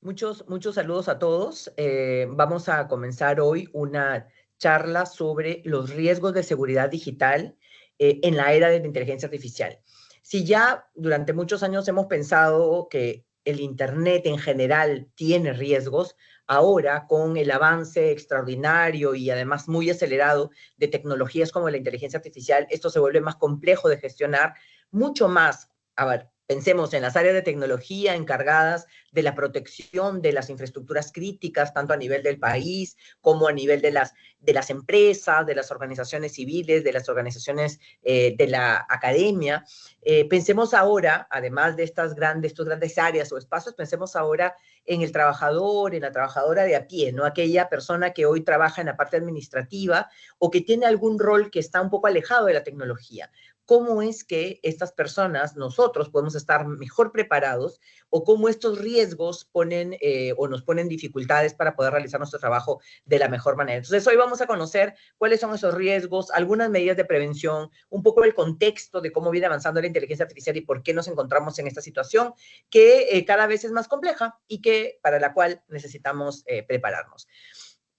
Muchos saludos a todos. Vamos a comenzar hoy una charla sobre los riesgos de seguridad digital en la era de la inteligencia artificial. Si ya durante muchos años hemos pensado que el Internet en general tiene riesgos, ahora con el avance extraordinario y además muy acelerado de tecnologías como la inteligencia artificial, esto se vuelve más complejo de gestionar, mucho más. A ver, pensemos en las áreas de tecnología encargadas de la protección de las infraestructuras críticas, tanto a nivel del país como a nivel de las empresas, de las organizaciones civiles, de las organizaciones de la academia. Pensemos ahora, además de estos grandes áreas o espacios, pensemos ahora en el trabajador, en la trabajadora de a pie, ¿no? Aquella persona que hoy trabaja en la parte administrativa o que tiene algún rol que está un poco alejado de la tecnología. ¿Cómo es que estas personas, nosotros, podemos estar mejor preparados o cómo estos riesgos ponen o nos ponen dificultades para poder realizar nuestro trabajo de la mejor manera? Entonces, hoy vamos a conocer cuáles son esos riesgos, algunas medidas de prevención, un poco el contexto de cómo viene avanzando la inteligencia artificial y por qué nos encontramos en esta situación que cada vez es más compleja y que para la cual necesitamos prepararnos.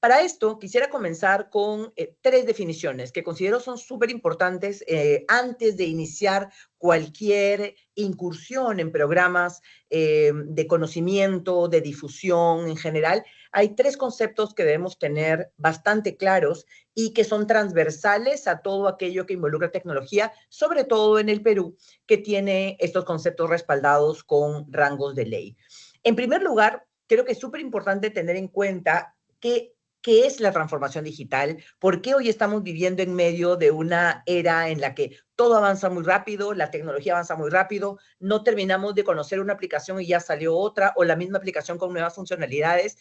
Para esto, quisiera comenzar con tres definiciones que considero son súper importantes antes de iniciar cualquier incursión en programas de conocimiento, de difusión en general. Hay tres conceptos que debemos tener bastante claros y que son transversales a todo aquello que involucra tecnología, sobre todo en el Perú, que tiene estos conceptos respaldados con rangos de ley. En primer lugar, creo que es súper importante tener en cuenta que ¿qué es la transformación digital? ¿Por qué hoy estamos viviendo en medio de una era en la que todo avanza muy rápido, la tecnología avanza muy rápido, no terminamos de conocer una aplicación y ya salió otra, o la misma aplicación con nuevas funcionalidades?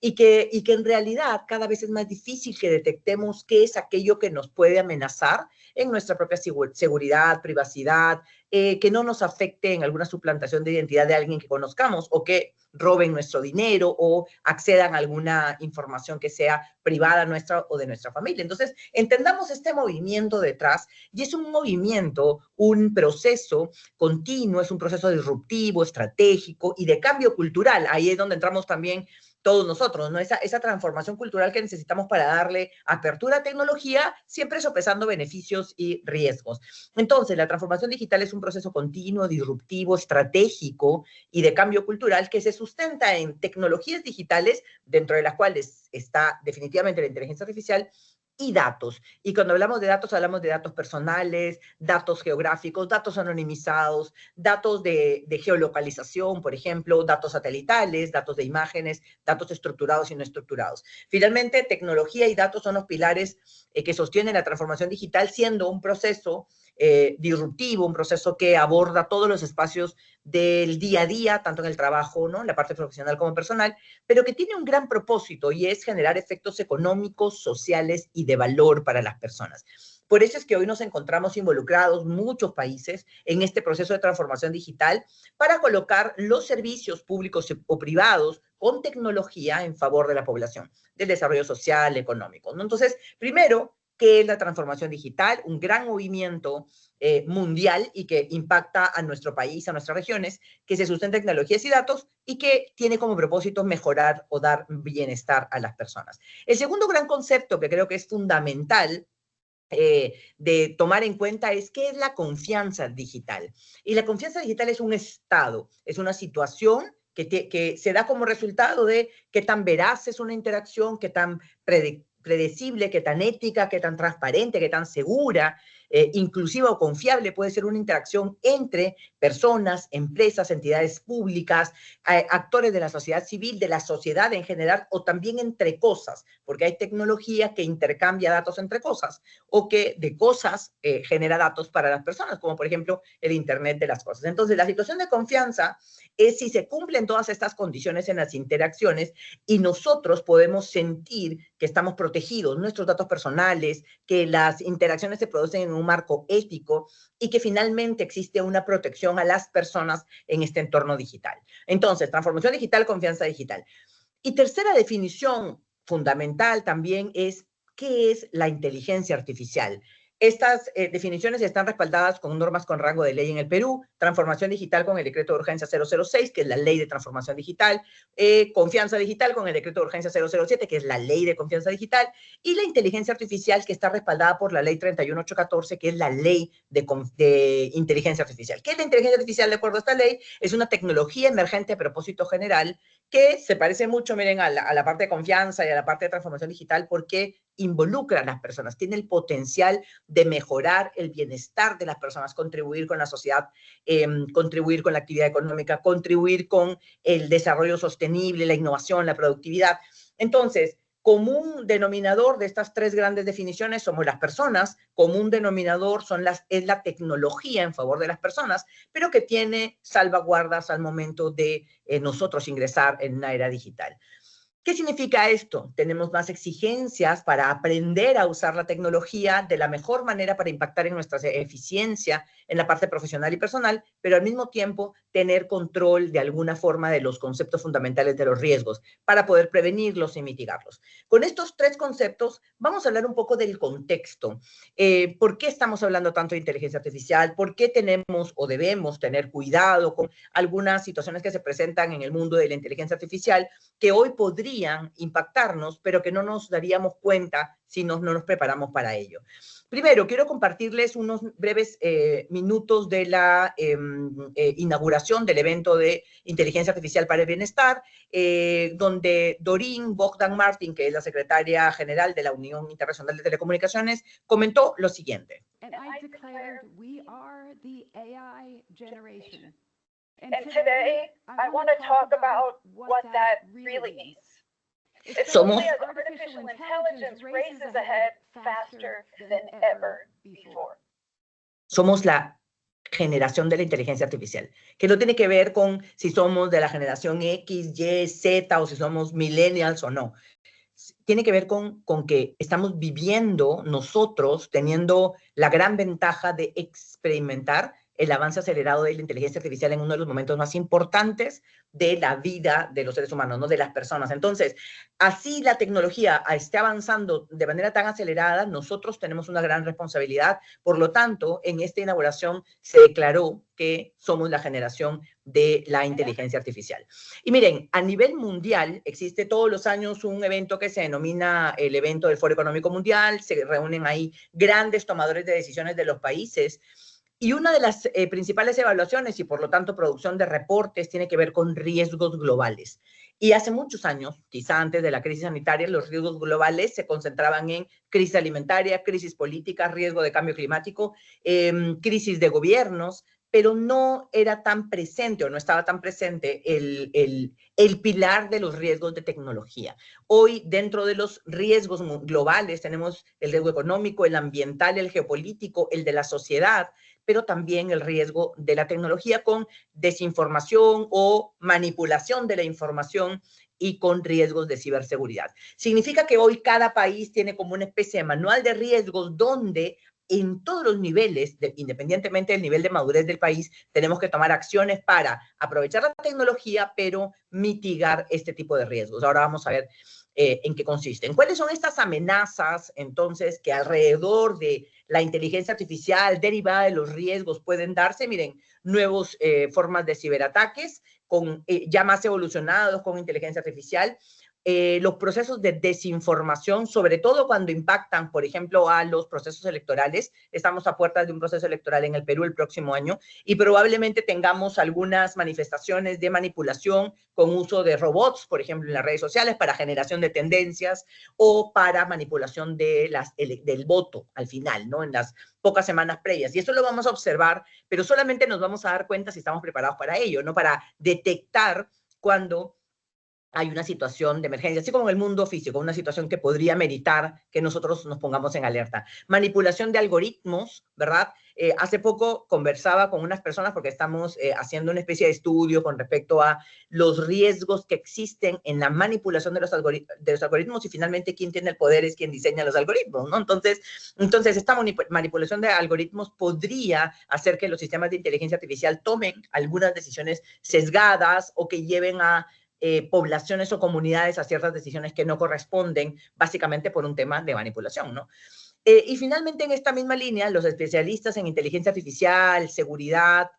Y que en realidad cada vez es más difícil que detectemos qué es aquello que nos puede amenazar en nuestra propia seguridad, privacidad, que no nos afecte en alguna suplantación de identidad de alguien que conozcamos o que roben nuestro dinero o accedan a alguna información que sea privada nuestra o de nuestra familia. Entonces, entendamos este movimiento detrás y es un movimiento, un proceso continuo, es un proceso disruptivo, estratégico y de cambio cultural. Ahí es donde entramos también todos nosotros, ¿no? Esa transformación cultural que necesitamos para darle apertura a tecnología, siempre sopesando beneficios y riesgos. Entonces, la transformación digital es un proceso continuo, disruptivo, estratégico y de cambio cultural que se sustenta en tecnologías digitales, dentro de las cuales está definitivamente la inteligencia artificial, y datos. Y cuando hablamos de datos personales, datos geográficos, datos anonimizados, datos de geolocalización, por ejemplo, datos satelitales, datos de imágenes, datos estructurados y no estructurados. Finalmente, tecnología y datos son los pilares que sostienen la transformación digital, siendo un proceso disruptivo, un proceso que aborda todos los espacios del día a día, tanto en el trabajo, ¿no? La parte profesional como personal, pero que tiene un gran propósito y es generar efectos económicos, sociales y de valor para las personas. Por eso es que hoy nos encontramos involucrados muchos países en este proceso de transformación digital para colocar los servicios públicos o privados con tecnología en favor de la población, del desarrollo social, económico, ¿no? Entonces, primero, ¿qué es la transformación digital? Un gran movimiento mundial y que impacta a nuestro país, a nuestras regiones, que se sustenta en tecnologías y datos y que tiene como propósito mejorar o dar bienestar a las personas. El segundo gran concepto que creo que es fundamental de tomar en cuenta es qué es la confianza digital. Y la confianza digital es un estado, es una situación que se da como resultado de qué tan veraz es una interacción, qué tan predecible, qué tan ética, qué tan transparente, qué tan segura, inclusiva o confiable puede ser una interacción entre personas, empresas, entidades públicas, actores de la sociedad civil, de la sociedad en general, o también entre cosas, porque hay tecnología que intercambia datos entre cosas o que de cosas genera datos para las personas, como por ejemplo el Internet de las cosas. Entonces, la situación de confianza es si se cumplen todas estas condiciones en las interacciones y nosotros podemos sentir que estamos protegidos, nuestros datos personales, que las interacciones se producen en un marco ético y que finalmente existe una protección a las personas en este entorno digital. Entonces, transformación digital, confianza digital. Y tercera definición fundamental también es ¿qué es la inteligencia artificial? Estas definiciones están respaldadas con normas con rango de ley en el Perú, transformación digital con el decreto de urgencia 006, que es la ley de transformación digital, confianza digital con el decreto de urgencia 007, que es la ley de confianza digital, y la inteligencia artificial, que está respaldada por la ley 31814, que es la ley de inteligencia artificial. ¿Qué es la inteligencia artificial de acuerdo a esta ley? Es una tecnología emergente a propósito general que se parece mucho, miren, a la parte de confianza y a la parte de transformación digital porque involucra a las personas, tiene el potencial de mejorar el bienestar de las personas, contribuir con la sociedad, contribuir con la actividad económica, contribuir con el desarrollo sostenible, la innovación, la productividad. Entonces, común denominador de estas tres grandes definiciones somos las personas, común denominador es la tecnología en favor de las personas, pero que tiene salvaguardas al momento de nosotros ingresar en una era digital. ¿Qué significa esto? Tenemos más exigencias para aprender a usar la tecnología de la mejor manera para impactar en nuestra eficiencia en la parte profesional y personal, pero al mismo tiempo tener control de alguna forma de los conceptos fundamentales de los riesgos para poder prevenirlos y mitigarlos. Con estos tres conceptos vamos a hablar un poco del contexto. ¿Por qué estamos hablando tanto de inteligencia artificial? ¿Por qué tenemos o debemos tener cuidado con algunas situaciones que se presentan en el mundo de la inteligencia artificial que hoy podrían impactarnos, pero que no nos daríamos cuenta si no nos preparamos para ello? Primero, quiero compartirles unos breves minutos de la inauguración del evento de Inteligencia Artificial para el Bienestar, donde Doreen Bogdan-Martin, que es la secretaria general de la Unión Internacional de Telecomunicaciones, comentó lo siguiente. And I declared we are the AI generation. And today, I want to talk about what that really means. Somos Especially as artificial intelligence races ahead faster than ever before. Somos la generación de la inteligencia artificial, que no tiene que ver con si somos de la generación X, Y, Z o si somos millennials o no. Tiene que ver con que estamos viviendo nosotros, teniendo la gran ventaja de experimentar el avance acelerado de la inteligencia artificial en uno de los momentos más importantes de la vida de los seres humanos, ¿no? De las personas. Entonces, así la tecnología esté avanzando de manera tan acelerada, nosotros tenemos una gran responsabilidad. Por lo tanto, en esta inauguración se declaró que somos la generación de la inteligencia artificial. Y miren, a nivel mundial existe todos los años un evento que se denomina el evento del Foro Económico Mundial. Se reúnen ahí grandes tomadores de decisiones de los países. Y una de las principales evaluaciones y por lo tanto producción de reportes tiene que ver con riesgos globales. Y hace muchos años, quizá antes de la crisis sanitaria, los riesgos globales se concentraban en crisis alimentaria, crisis política, riesgo de cambio climático, crisis de gobiernos, pero no era tan presente o no estaba tan presente el pilar de los riesgos de tecnología. Hoy, dentro de los riesgos globales, tenemos el riesgo económico, el ambiental, el geopolítico, el de la sociedad, pero también el riesgo de la tecnología con desinformación o manipulación de la información y con riesgos de ciberseguridad. Significa que hoy cada país tiene como una especie de manual de riesgos donde en todos los niveles, independientemente del nivel de madurez del país, tenemos que tomar acciones para aprovechar la tecnología, pero mitigar este tipo de riesgos. Ahora vamos a ver en qué consisten. ¿Cuáles son estas amenazas, entonces, que alrededor de la inteligencia artificial derivada de los riesgos pueden darse? Miren, nuevas formas de ciberataques ya más evolucionados con inteligencia artificial. Los procesos de desinformación, sobre todo cuando impactan, por ejemplo, a los procesos electorales. Estamos a puertas de un proceso electoral en el Perú el próximo año y probablemente tengamos algunas manifestaciones de manipulación con uso de robots, por ejemplo, en las redes sociales para generación de tendencias o para manipulación del voto al final, ¿no? En las pocas semanas previas. Y eso lo vamos a observar, pero solamente nos vamos a dar cuenta si estamos preparados para ello, ¿no? Para detectar cuando hay una situación de emergencia, así como en el mundo físico, una situación que podría meritar que nosotros nos pongamos en alerta. Manipulación de algoritmos, ¿verdad? Hace poco conversaba con unas personas porque estamos haciendo una especie de estudio con respecto a los riesgos que existen en la manipulación de los algoritmos y finalmente quien tiene el poder es quien diseña los algoritmos, ¿no? Entonces esta manipulación de algoritmos podría hacer que los sistemas de inteligencia artificial tomen algunas decisiones sesgadas o que lleven a poblaciones o comunidades a ciertas decisiones que no corresponden, básicamente por un tema de manipulación, ¿no? Y finalmente, en esta misma línea, los especialistas en inteligencia artificial, seguridad,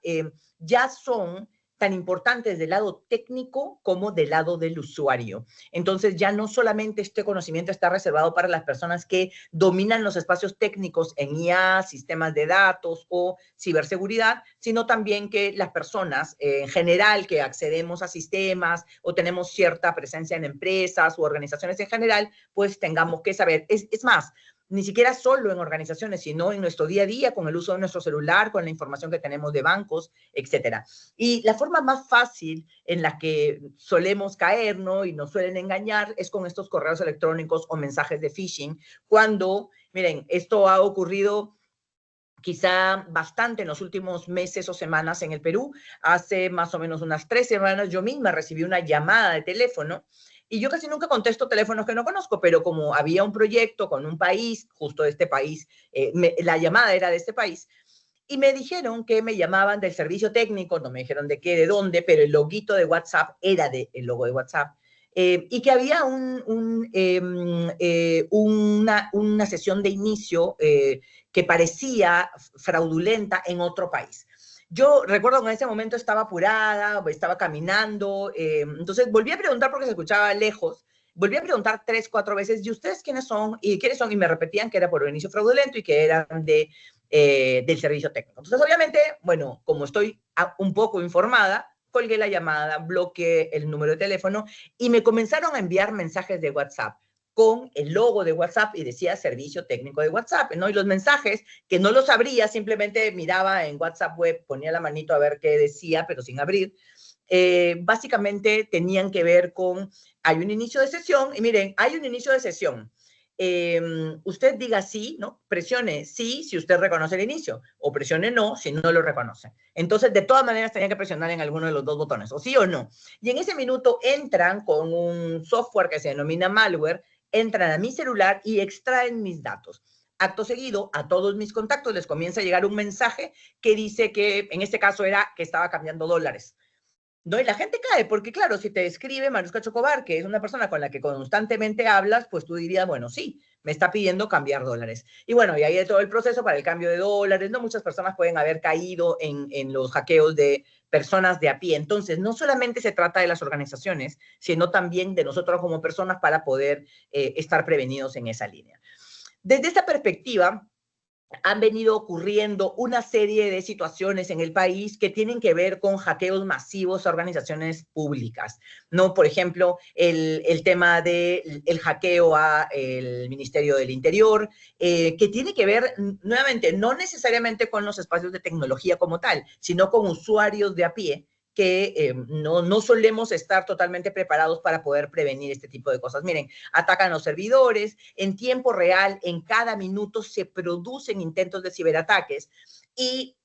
ya son tan importantes del lado técnico como del lado del usuario. Entonces, ya no solamente este conocimiento está reservado para las personas que dominan los espacios técnicos en IA, sistemas de datos o ciberseguridad, sino también que las personas en general que accedemos a sistemas o tenemos cierta presencia en empresas u organizaciones en general, pues tengamos que saber. Es más, ni siquiera solo en organizaciones, sino en nuestro día a día, con el uso de nuestro celular, con la información que tenemos de bancos, etcétera. Y la forma más fácil en la que solemos caer, ¿no? Y nos suelen engañar es con estos correos electrónicos o mensajes de phishing, cuando, miren, esto ha ocurrido quizá bastante en los últimos meses o semanas en el Perú. Hace más o menos unas 3 semanas yo misma recibí una llamada de teléfono y yo casi nunca contesto teléfonos que no conozco, pero como había un proyecto con un país, justo de este país, la llamada era de este país, y me dijeron que me llamaban del servicio técnico, no me dijeron de qué, de dónde, pero el loguito de WhatsApp era el logo de WhatsApp. Y que había una sesión de inicio que parecía fraudulenta en otro país. Yo recuerdo que en ese momento estaba apurada, estaba caminando, entonces volví a preguntar porque se escuchaba lejos, volví a preguntar 3, 4 veces, ¿y ustedes quiénes son? ¿Y quiénes son? Y me repetían que era por un inicio fraudulento y que eran del servicio técnico. Entonces, obviamente, bueno, como estoy un poco informada, colgué la llamada, bloqueé el número de teléfono y me comenzaron a enviar mensajes de WhatsApp con el logo de WhatsApp y decía servicio técnico de WhatsApp, ¿no? Y los mensajes, que no los abría, simplemente miraba en WhatsApp web, ponía la manito a ver qué decía, pero sin abrir, básicamente tenían que ver con, hay un inicio de sesión, y miren, hay un inicio de sesión. Usted diga sí, ¿no? Presione sí si usted reconoce el inicio, o presione no si no lo reconoce. Entonces, de todas maneras, tenía que presionar en alguno de los dos botones, o sí o no. Y en ese minuto entran con un software que se denomina malware, entran a mi celular y extraen mis datos. Acto seguido, a todos mis contactos les comienza a llegar un mensaje que dice que, en este caso era que estaba cambiando dólares. ¿No? Y la gente cae, porque claro, si te escribe Maruska Chocobar, que es una persona con la que constantemente hablas, pues tú dirías, bueno, sí, me está pidiendo cambiar dólares. Y bueno, y ahí de todo el proceso para el cambio de dólares, ¿no? Muchas personas pueden haber caído en los hackeos de personas de a pie. Entonces, no solamente se trata de las organizaciones, sino también de nosotros como personas para poder estar prevenidos en esa línea. Desde esta perspectiva, han venido ocurriendo una serie de situaciones en el país que tienen que ver con hackeos masivos a organizaciones públicas, ¿no? Por ejemplo, el tema del hackeo al Ministerio del Interior, que tiene que ver, nuevamente, no necesariamente con los espacios de tecnología como tal, sino con usuarios de a pie, que no solemos estar totalmente preparados para poder prevenir este tipo de cosas. Miren, atacan los servidores, en tiempo real, en cada minuto se producen intentos de ciberataques y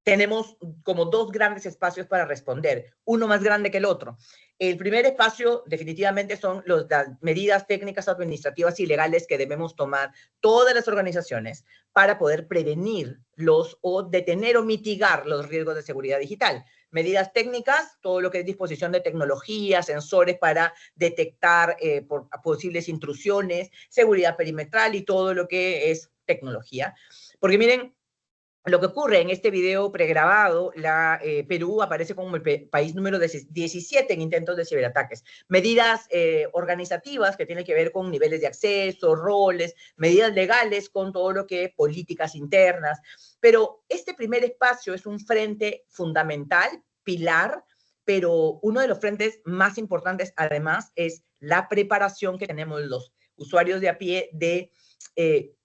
tenemos como 2 grandes espacios para responder, uno más grande que el otro. El primer espacio definitivamente son las medidas técnicas, administrativas y legales que debemos tomar todas las organizaciones para poder prevenir o detener o mitigar los riesgos de seguridad digital. Medidas técnicas, todo lo que es disposición de tecnología, sensores para detectar posibles intrusiones, seguridad perimetral y todo lo que es tecnología. Porque miren, lo que ocurre en este video pregrabado, Perú aparece como el país número 17 en intentos de ciberataques. Medidas organizativas que tienen que ver con niveles de acceso, roles, medidas legales con todo lo que es políticas internas. Pero este primer espacio es un frente fundamental, pilar, pero uno de los frentes más importantes además es la preparación que tenemos los usuarios de a pie de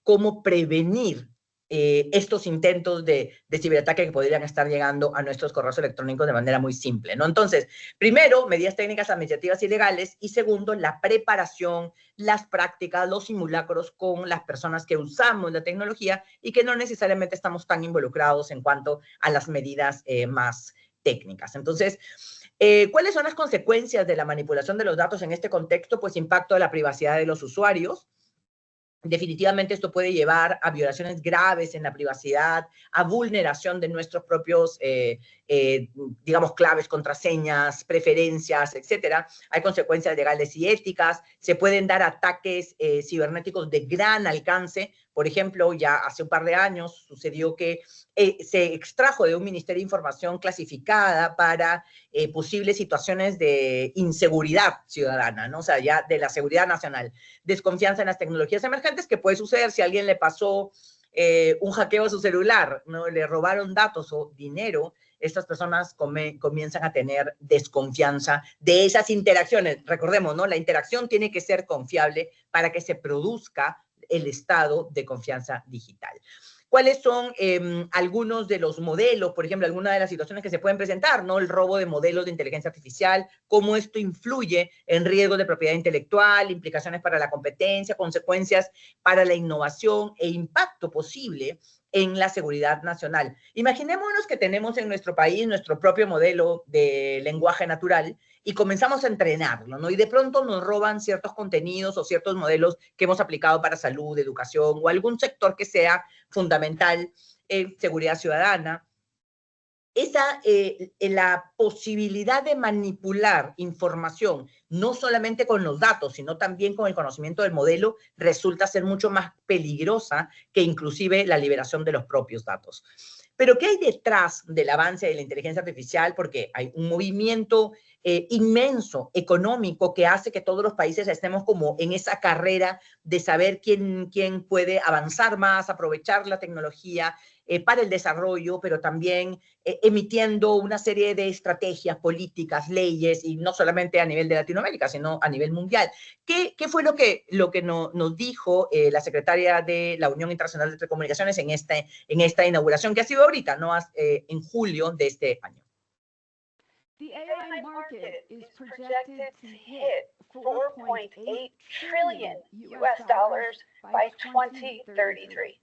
cómo prevenir estos intentos de ciberataque que podrían estar llegando a nuestros correos electrónicos de manera muy simple, ¿no? Entonces, primero, medidas técnicas, administrativas y legales, y segundo, la preparación, las prácticas, los simulacros con las personas que usamos la tecnología y que no necesariamente estamos tan involucrados en cuanto a las medidas más técnicas. Entonces, ¿cuáles son las consecuencias de la manipulación de los datos en este contexto? Pues impacto a la privacidad de los usuarios. Definitivamente esto puede llevar a violaciones graves en la privacidad, a vulneración de nuestros propios, digamos, claves, contraseñas, preferencias, etcétera. Hay consecuencias legales y éticas. Se pueden dar ataques cibernéticos de gran alcance Por ejemplo, ya hace un par de años sucedió que se extrajo de un Ministerio de Información clasificada para posibles situaciones de inseguridad ciudadana, ¿no? O sea, ya de la seguridad nacional. Desconfianza en las tecnologías emergentes, que puede suceder si alguien le pasó un hackeo a su celular, ¿no? Le robaron datos o dinero. Estas personas comienzan a tener desconfianza de esas interacciones. Recordemos, ¿no? La interacción tiene que ser confiable para que se produzca el estado de confianza digital. ¿Cuáles son algunos de los modelos, por ejemplo, algunas de las situaciones que se pueden presentar, ¿no? El robo de modelos de inteligencia artificial, cómo esto influye en riesgos de propiedad intelectual, implicaciones para la competencia, consecuencias para la innovación e impacto posible en la seguridad nacional. Imaginémonos que tenemos en nuestro país nuestro propio modelo de lenguaje natural y comenzamos a entrenarlo, ¿no? Y de pronto nos roban ciertos contenidos o ciertos modelos que hemos aplicado para salud, educación o algún sector que sea fundamental en seguridad ciudadana. La posibilidad de manipular información, no solamente con los datos, sino también con el conocimiento del modelo, resulta ser mucho más peligrosa que inclusive la liberación de los propios datos. Pero ¿qué hay detrás del avance de la inteligencia artificial? Porque hay un movimiento inmenso económico que hace que todos los países estemos como en esa carrera de saber quién puede avanzar más, aprovechar la tecnología para el desarrollo, pero también emitiendo una serie de estrategias, políticas, leyes, y no solamente a nivel de Latinoamérica, sino a nivel mundial. ¿Qué fue lo que nos dijo la secretaria de la Unión Internacional de Telecomunicaciones en esta inauguración que ha sido ahorita, ¿no? En julio de este año? The AI market is projected to hit $4.8 trillion by 2033.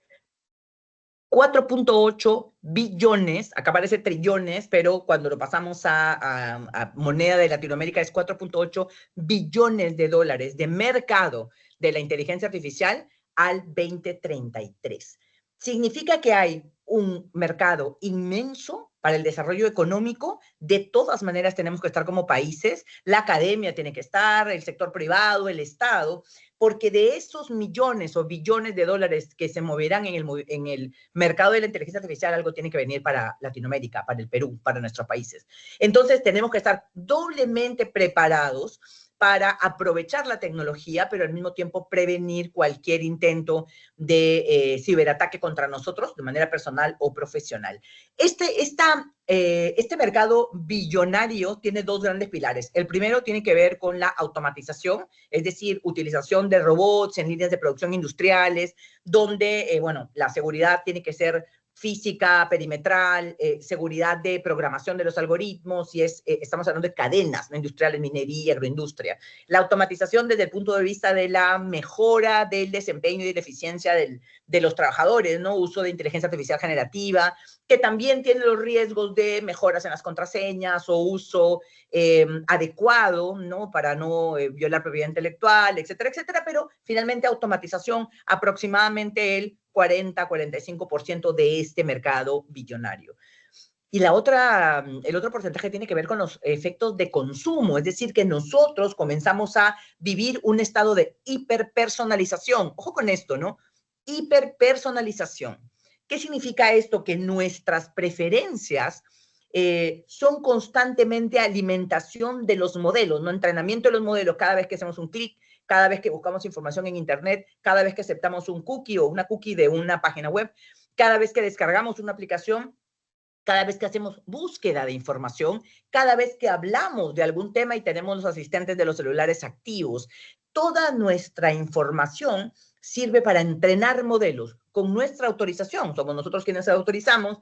4.8 billones, acá parece trillones, pero cuando lo pasamos a moneda de Latinoamérica es 4.8 billones de dólares de mercado de la inteligencia artificial al 2033. Significa que hay un mercado inmenso para el desarrollo económico. De todas maneras tenemos que estar como países, la academia tiene que estar, el sector privado, el Estado, porque de esos millones o billones de dólares que se moverán en el mercado de la inteligencia artificial, algo tiene que venir para Latinoamérica, para el Perú, para nuestros países. Entonces tenemos que estar doblemente preparados para aprovechar la tecnología, pero al mismo tiempo prevenir cualquier intento de ciberataque contra nosotros de manera personal o profesional. Este mercado billonario tiene dos grandes pilares. El primero tiene que ver con la automatización, es decir, utilización de robots en líneas de producción industriales, donde, la seguridad tiene que ser física, perimetral, seguridad de programación de los algoritmos, y estamos hablando de cadenas, ¿no? Industriales, minería, agroindustria. La automatización desde el punto de vista de la mejora del desempeño y de la eficiencia de los trabajadores, ¿no? Uso de inteligencia artificial generativa, que también tiene los riesgos de mejoras en las contraseñas o uso adecuado, ¿no? Para no violar propiedad intelectual, etcétera, etcétera, pero finalmente automatización aproximadamente el 40-45% de este mercado billonario. Y el otro porcentaje tiene que ver con los efectos de consumo, es decir, que nosotros comenzamos a vivir un estado de hiperpersonalización. Ojo con esto, ¿no? Hiperpersonalización. ¿Qué significa esto? Que nuestras preferencias son constantemente alimentación de los modelos, ¿no? Entrenamiento de los modelos cada vez que hacemos un clic, cada vez que buscamos información en Internet, cada vez que aceptamos un cookie o una cookie de una página web, cada vez que descargamos una aplicación, cada vez que hacemos búsqueda de información, cada vez que hablamos de algún tema y tenemos los asistentes de los celulares activos. Toda nuestra información sirve para entrenar modelos con nuestra autorización. Somos nosotros quienes autorizamos,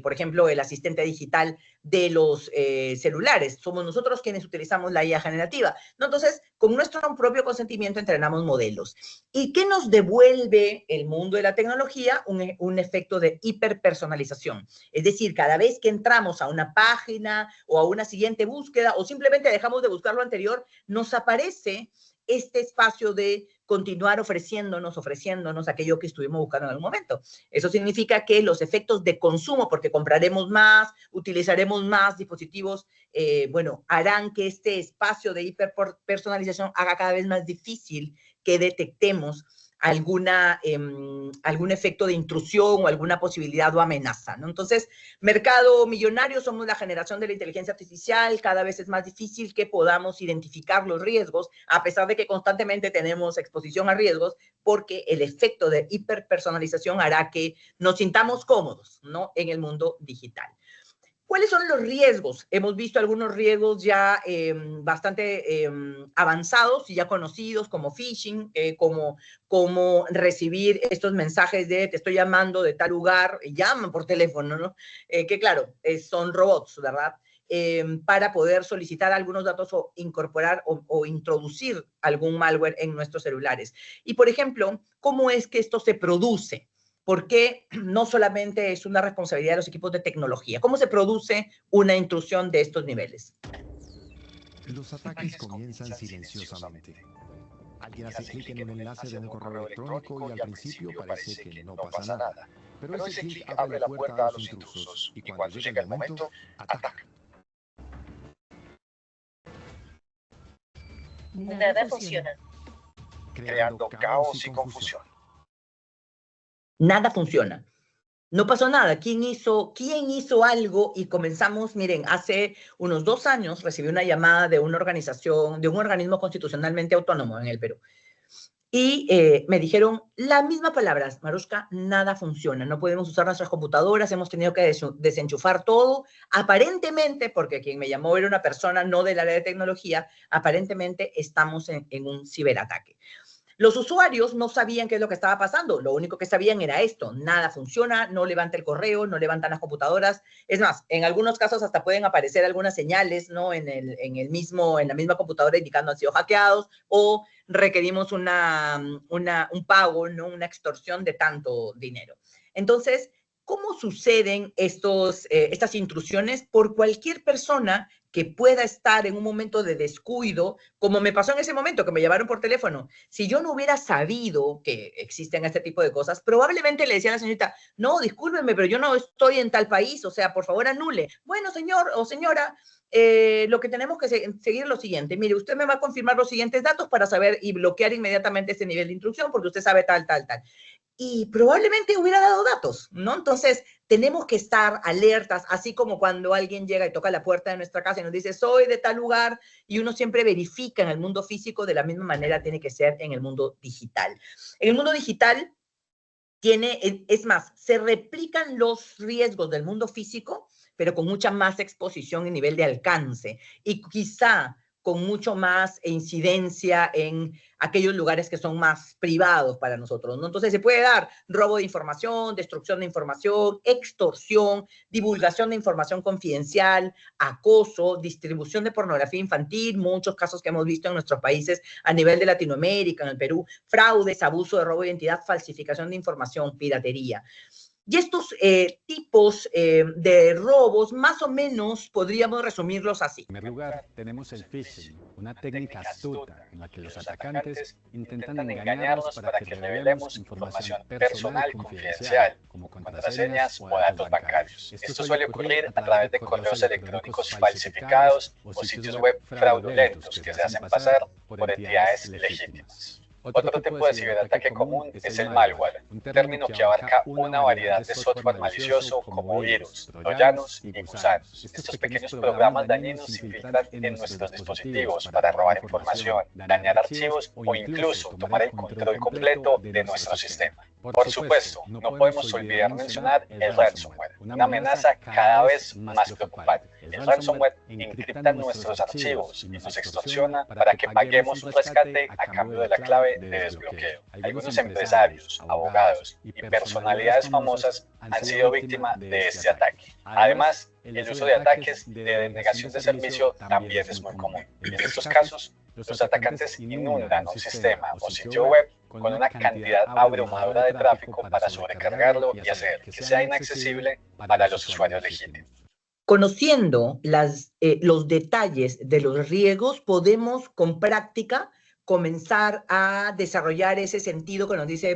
por ejemplo, el asistente digital de los celulares. Somos nosotros quienes utilizamos la IA generativa, ¿no? Entonces, con nuestro propio consentimiento entrenamos modelos. ¿Y qué nos devuelve el mundo de la tecnología? Un efecto de hiperpersonalización. Es decir, cada vez que entramos a una página o a una siguiente búsqueda o simplemente dejamos de buscar lo anterior, nos aparece este espacio de continuar ofreciéndonos aquello que estuvimos buscando en algún momento. Eso significa que los efectos de consumo, porque compraremos más, utilizaremos más dispositivos, harán que este espacio de hiperpersonalización haga cada vez más difícil que detectemos algún efecto de intrusión o alguna posibilidad o amenaza, ¿no? Entonces, mercado millonario, somos la generación de la inteligencia artificial, cada vez es más difícil que podamos identificar los riesgos, a pesar de que constantemente tenemos exposición a riesgos, porque el efecto de hiperpersonalización hará que nos sintamos cómodos, ¿no?, en el mundo digital. ¿Cuáles son los riesgos? Hemos visto algunos riesgos ya bastante avanzados y ya conocidos, como phishing, como recibir estos mensajes de te estoy llamando de tal lugar, llaman por teléfono, ¿no? Que claro, son robots, ¿verdad? Para poder solicitar algunos datos o incorporar o introducir algún malware en nuestros celulares. Y, por ejemplo, ¿cómo es que esto se produce? Porque no solamente es una responsabilidad de los equipos de tecnología. ¿Cómo se produce una intrusión de estos niveles? Los ataques comienzan silenciosamente. Alguien hace clic en un enlace de un correo electrónico y al principio parece que no pasa nada. Pero ese clic abre la puerta a los intrusos y cuando llega el momento, atacan. Nada funciona. Creando caos y confusión. Nada funciona. No pasó nada. ¿Quién hizo algo? Y comenzamos, miren, hace unos 2 años recibí una llamada de una organización, de un organismo constitucionalmente autónomo en el Perú. Y me dijeron las mismas palabras: Marushka, nada funciona, no podemos usar nuestras computadoras, hemos tenido que desenchufar todo. Aparentemente, porque quien me llamó era una persona no del área de tecnología, aparentemente estamos en un ciberataque. Los usuarios no sabían qué es lo que estaba pasando. Lo único que sabían era esto: nada funciona, no levanta el correo, no levantan las computadoras. Es más, en algunos casos hasta pueden aparecer algunas señales, ¿no?, en la misma computadora indicando han sido hackeados o requerimos un pago, ¿no?, una extorsión de tanto dinero. Entonces, ¿cómo suceden estas intrusiones? Por cualquier persona que pueda estar en un momento de descuido, como me pasó en ese momento, que me llamaron por teléfono. Si yo no hubiera sabido que existen este tipo de cosas, probablemente le decía a la señorita: no, discúlpeme, pero yo no estoy en tal país, o sea, por favor anule. Bueno, señor o señora, lo que tenemos que seguir es lo siguiente. Mire, usted me va a confirmar los siguientes datos para saber y bloquear inmediatamente este nivel de intrusión, porque usted sabe tal. Y probablemente hubiera dado datos, ¿no? Entonces, tenemos que estar alertas, así como cuando alguien llega y toca la puerta de nuestra casa y nos dice, soy de tal lugar, y uno siempre verifica en el mundo físico, de la misma manera tiene que ser en el mundo digital. En el mundo digital es más, se replican los riesgos del mundo físico, pero con mucha más exposición y nivel de alcance, y quizá con mucho más incidencia en aquellos lugares que son más privados para nosotros, ¿no? Entonces se puede dar robo de información, destrucción de información, extorsión, divulgación de información confidencial, acoso, distribución de pornografía infantil, muchos casos que hemos visto en nuestros países a nivel de Latinoamérica, en el Perú, fraudes, abuso de robo de identidad, falsificación de información, piratería. Y estos tipos de robos, más o menos, podríamos resumirlos así. En primer lugar, tenemos el phishing, una técnica astuta en la que los atacantes intentan engañarnos para que revelemos información personal confidencial, como contraseñas o datos bancarios. Esto suele ocurrir a través de correos electrónicos falsificados o sitios web fraudulentos que se hacen pasar por entidades legítimas. Otro tipo de ciberataque común es el malware, un término que abarca una variedad de software malicioso como virus, troyanos y gusanos. Estos pequeños programas dañinos se infiltran en nuestros dispositivos para robar información, dañar archivos o incluso tomar el control completo de nuestro sistema. Por supuesto, no podemos olvidar mencionar el ransomware, una amenaza cada vez más preocupante. El ransomware encripta nuestros archivos y nos extorsiona para que paguemos un rescate a cambio de la clave de desbloqueo. Algunos empresarios, abogados y personalidades famosas han sido víctimas de este ataque. Además, el uso de ataques de denegación de servicio también es muy común. En estos casos, los atacantes inundan un sistema o sitio web con una cantidad abrumadora de tráfico para sobrecargarlo y hacer que sea inaccesible para los usuarios legítimos. Conociendo los detalles de los riesgos, podemos con práctica comenzar a desarrollar ese sentido que nos dice,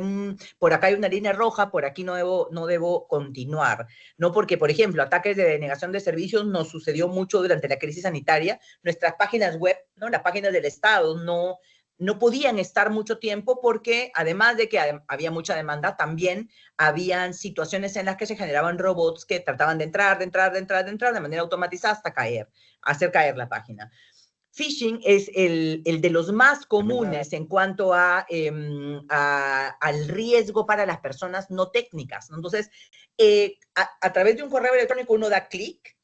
por acá hay una línea roja, por aquí no debo continuar, ¿no? Porque, por ejemplo, ataques de denegación de servicios nos sucedió mucho durante la crisis sanitaria. Nuestras páginas web, ¿no?, las páginas del Estado, no no podían estar mucho tiempo porque además de que había mucha demanda, también habían situaciones en las que se generaban robots que trataban de entrar de manera automatizada hasta hacer caer la página. Phishing es el de los más comunes en cuanto al riesgo para las personas no técnicas, ¿no? Entonces, a través de un correo electrónico uno da clic,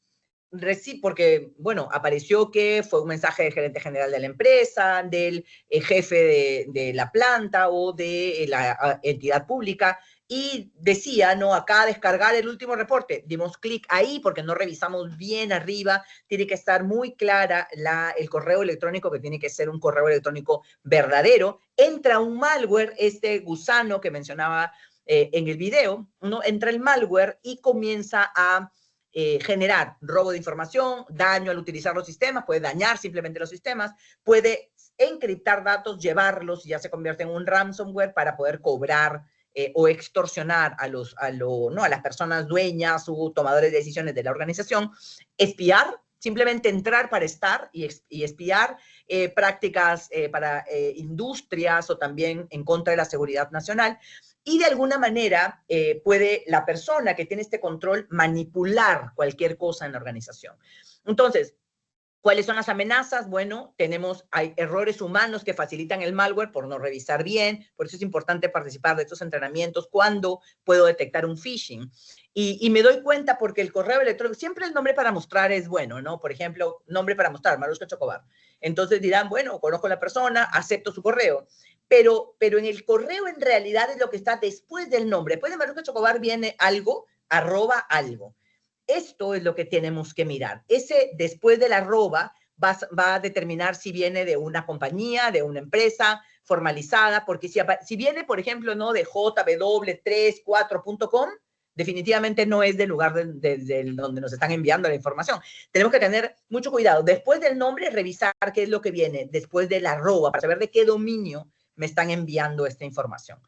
porque, bueno, apareció que fue un mensaje del gerente general de la empresa, del jefe de la planta o de la entidad pública, y decía, no, acá descargar el último reporte. Dimos clic ahí porque no revisamos bien arriba. Tiene que estar muy clara el correo electrónico, que tiene que ser un correo electrónico verdadero. Entra un malware, este gusano que mencionaba en el video, ¿no? Entra el malware y comienza a generar robo de información, daño al utilizar los sistemas, puede dañar simplemente los sistemas, puede encriptar datos, llevarlos y ya se convierte en un ransomware para poder cobrar o extorsionar a las personas dueñas o tomadores de decisiones de la organización, espiar, simplemente entrar para estar y espiar prácticas para industrias o también en contra de la seguridad nacional. Y de alguna manera puede la persona que tiene este control manipular cualquier cosa en la organización. Entonces, ¿cuáles son las amenazas? Bueno, hay errores humanos que facilitan el malware por no revisar bien, por eso es importante participar de estos entrenamientos cuando puedo detectar un phishing. Y me doy cuenta porque el correo electrónico, siempre el nombre para mostrar es bueno, ¿no? Por ejemplo, nombre para mostrar, Marushka Chocobar. Entonces dirán, bueno, conozco a la persona, acepto su correo. Pero en el correo en realidad es lo que está después del nombre. Después de Marushka Chocobar viene algo, @algo. Esto es lo que tenemos que mirar. Ese después del arroba va a determinar si viene de una compañía, de una empresa formalizada, porque si viene, por ejemplo, ¿no? de jw34.com, definitivamente no es del lugar de donde nos están enviando la información. Tenemos que tener mucho cuidado. Después del nombre, revisar qué es lo que viene después del arroba, para saber de qué dominio me están enviando esta información.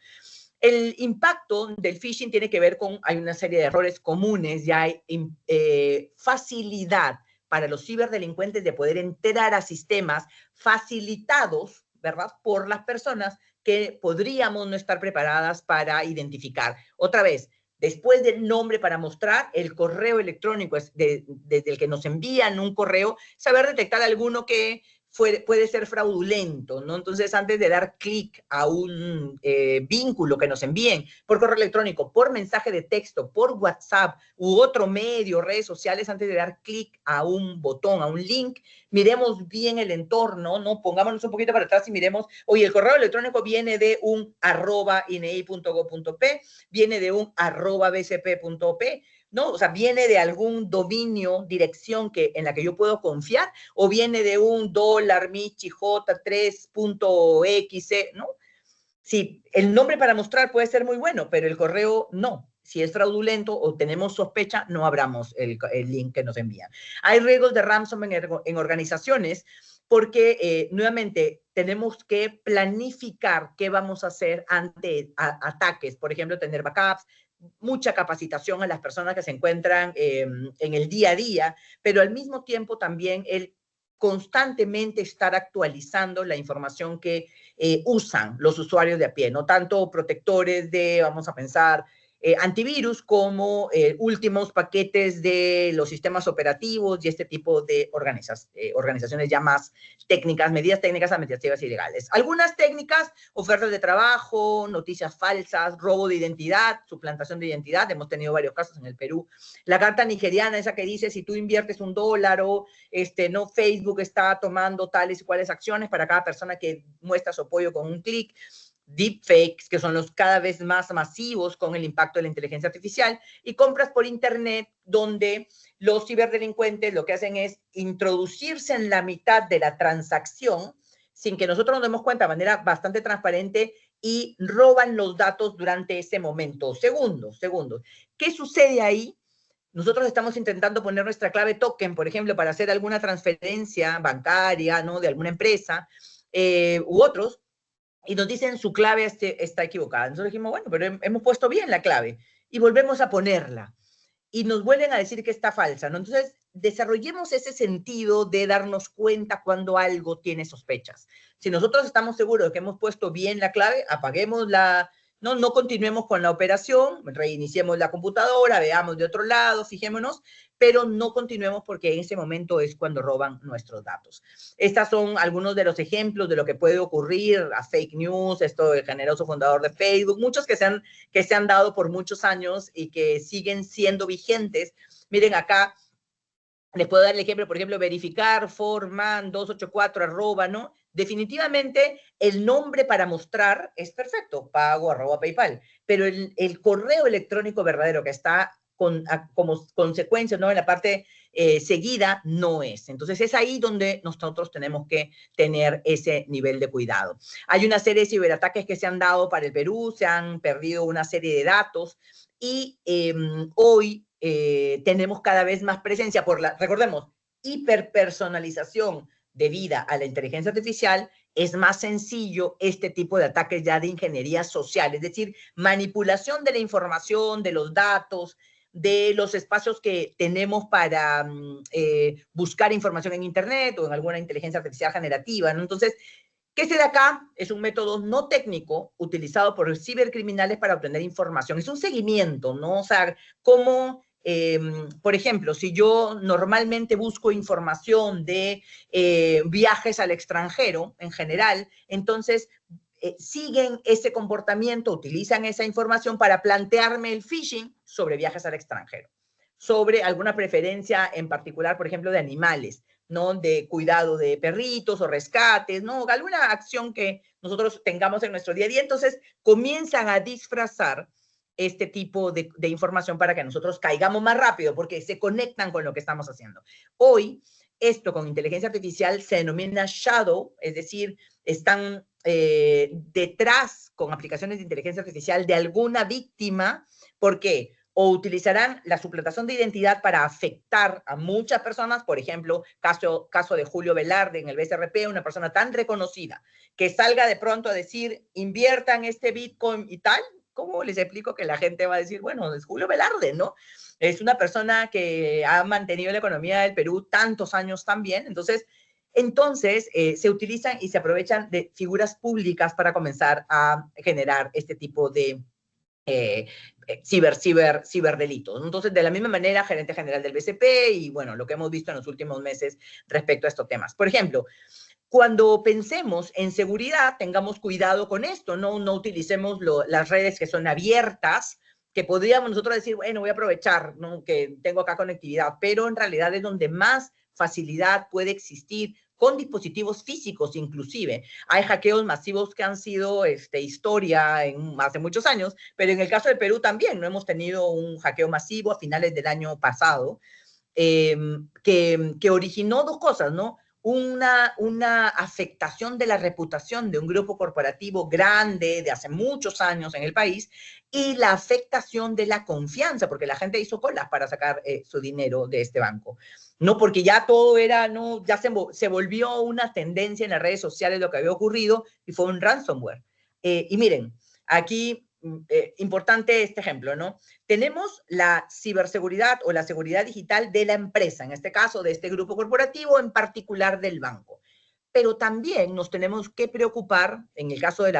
El impacto del phishing tiene que ver hay una serie de errores comunes, ya hay facilidad para los ciberdelincuentes de poder entrar a sistemas facilitados, ¿verdad?, por las personas que podríamos no estar preparadas para identificar. Otra vez, después del nombre para mostrar, el correo electrónico es desde el que nos envían un correo, saber detectar alguno que puede ser fraudulento, ¿no? Entonces, antes de dar clic a un vínculo que nos envíen por correo electrónico, por mensaje de texto, por WhatsApp u otro medio, redes sociales, antes de dar clic a un botón, a un link, miremos bien el entorno, ¿no? Pongámonos un poquito para atrás y miremos, oye, el correo electrónico viene de un @ini.go.p, viene de un @bcp.p, ¿no? O sea, viene de algún dominio, dirección en la que yo puedo confiar, o viene de un $michij3.exe, ¿no? Sí, el nombre para mostrar puede ser muy bueno, pero el correo no. Si es fraudulento o tenemos sospecha, no abramos el link que nos envían. Hay riesgos de ransomware en organizaciones porque, nuevamente, tenemos que planificar qué vamos a hacer ante ataques. Por ejemplo, tener backups, mucha capacitación a las personas que se encuentran en el día a día, pero al mismo tiempo también el constantemente estar actualizando la información que usan los usuarios de a pie, no tanto protectores vamos a pensar, antivirus como últimos paquetes de los sistemas operativos y este tipo de organizaciones ya más técnicas, medidas técnicas administrativas y legales. Algunas técnicas, ofertas de trabajo, noticias falsas, robo de identidad, suplantación de identidad, hemos tenido varios casos en el Perú. La carta nigeriana, esa que dice si tú inviertes $1 o no, Facebook está tomando tales y cuales acciones para cada persona que muestra su apoyo con un clic. Deepfakes, que son los cada vez más masivos con el impacto de la inteligencia artificial, y compras por internet donde los ciberdelincuentes lo que hacen es introducirse en la mitad de la transacción sin que nosotros nos demos cuenta de manera bastante transparente y roban los datos durante ese momento. Segundos. ¿Qué sucede ahí? Nosotros estamos intentando poner nuestra clave token, por ejemplo, para hacer alguna transferencia bancaria, ¿no?, de alguna empresa u otros, y nos dicen su clave está equivocada. Nosotros dijimos, bueno, pero hemos puesto bien la clave y volvemos a ponerla y nos vuelven a decir que está falsa, ¿no? Entonces, desarrollemos ese sentido de darnos cuenta cuando algo tiene sospechas. Si nosotros estamos seguros de que hemos puesto bien la clave, apaguemos no continuemos con la operación, reiniciemos la computadora, veamos de otro lado, fijémonos, pero no continuemos porque en ese momento es cuando roban nuestros datos. Estos son algunos de los ejemplos de lo que puede ocurrir a fake news, esto del generoso fundador de Facebook, muchos que se han dado por muchos años y que siguen siendo vigentes. Miren acá, les puedo dar el ejemplo, por ejemplo, verificar forman284 @ ¿no? Definitivamente el nombre para mostrar es perfecto, pago @PayPal, pero el correo electrónico verdadero que está como consecuencia, ¿no? En la parte seguida no es. Entonces es ahí donde nosotros tenemos que tener ese nivel de cuidado. Hay una serie de ciberataques que se han dado para el Perú, se han perdido una serie de datos y hoy tenemos cada vez más presencia por recordemos, hiperpersonalización debida a la inteligencia artificial. Es más sencillo este tipo de ataques ya de ingeniería social, es decir, manipulación de la información, de los datos, de los espacios que tenemos para buscar información en Internet o en alguna inteligencia artificial generativa, ¿no? Entonces, ¿qué se da acá? Es un método no técnico utilizado por cibercriminales para obtener información. Es un seguimiento, ¿no? O sea, cómo, por ejemplo, si yo normalmente busco información de viajes al extranjero en general, entonces siguen ese comportamiento, utilizan esa información para plantearme el phishing sobre viajes al extranjero, sobre alguna preferencia en particular, por ejemplo, de animales, ¿no? De cuidado de perritos o rescates, ¿no? Alguna acción que nosotros tengamos en nuestro día a día. Entonces, comienzan a disfrazar este tipo de información para que nosotros caigamos más rápido, porque se conectan con lo que estamos haciendo. Hoy, esto con inteligencia artificial se denomina shadow, es decir, están detrás con aplicaciones de inteligencia artificial de alguna víctima. ¿Por qué? O utilizarán la suplantación de identidad para afectar a muchas personas, por ejemplo, caso de Julio Velarde en el BCRP, una persona tan reconocida, que salga de pronto a decir, inviertan este Bitcoin y tal. ¿Cómo les explico que la gente va a decir, bueno, es Julio Velarde, ¿no? Es una persona que ha mantenido la economía del Perú tantos años también. Entonces se utilizan y se aprovechan de figuras públicas para comenzar a generar este tipo de ciberdelitos. Entonces, de la misma manera, gerente general del BCP y, bueno, lo que hemos visto en los últimos meses respecto a estos temas. Por ejemplo, cuando pensemos en seguridad, tengamos cuidado con esto, no utilicemos las redes que son abiertas, que podríamos nosotros decir, bueno, voy a aprovechar, ¿no? Que tengo acá conectividad, pero en realidad es donde más facilidad puede existir con dispositivos físicos inclusive. Hay hackeos masivos que han sido historia hace muchos años, pero en el caso de Perú también, ¿no? Hemos tenido un hackeo masivo a finales del año pasado que originó dos cosas, ¿no? Una afectación de la reputación de un grupo corporativo grande de hace muchos años en el país y la afectación de la confianza, porque la gente hizo colas para sacar su dinero de este banco. No, porque ya todo era, no, ya se volvió una tendencia en las redes sociales lo que había ocurrido y fue un ransomware. Y miren, aquí importante este ejemplo, ¿no? Tenemos la ciberseguridad o la seguridad digital de la empresa, en este caso de este grupo corporativo, en particular del banco. Pero también nos tenemos que preocupar, en el caso de